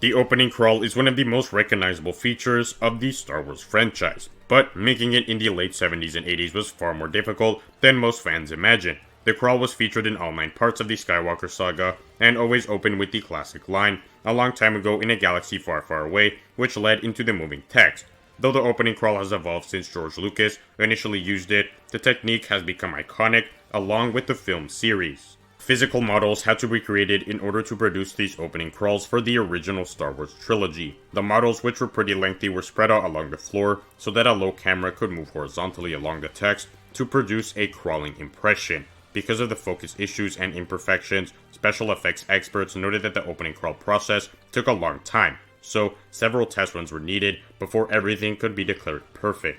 The opening crawl is one of the most recognizable features of the Star Wars franchise, but making it in the late 70s and 80s was far more difficult than most fans imagined. The crawl was featured in all 9 parts of the Skywalker saga, and always opened with the classic line, "A long time ago in a galaxy far, far away," which led into the moving text. Though the opening crawl has evolved since George Lucas initially used it, the technique has become iconic, along with the film series. Physical models had to be created in order to produce these opening crawls for the original Star Wars trilogy. The models, which were pretty lengthy, were spread out along the floor so that a low camera could move horizontally along the text to produce a crawling impression. Because of the focus issues and imperfections, special effects experts noted that the opening crawl process took a long time, so several test runs were needed before everything could be declared perfect.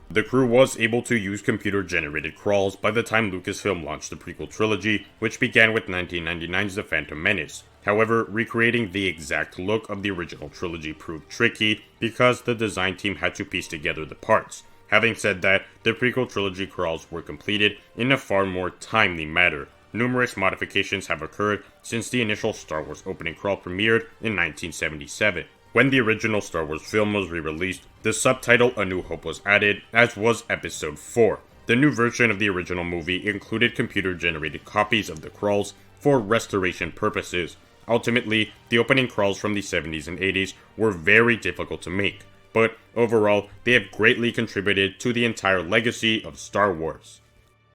The crew was able to use computer-generated crawls by the time Lucasfilm launched the prequel trilogy, which began with 1999's The Phantom Menace. However, recreating the exact look of the original trilogy proved tricky because the design team had to piece together the parts. Having said that, the prequel trilogy crawls were completed in a far more timely manner. Numerous modifications have occurred since the initial Star Wars opening crawl premiered in 1977. When the original Star Wars film was re-released, the subtitle A New Hope was added, as was Episode 4. The new version of the original movie included computer-generated copies of the crawls for restoration purposes. Ultimately, the opening crawls from the 70s and 80s were very difficult to make, but overall, they have greatly contributed to the entire legacy of Star Wars.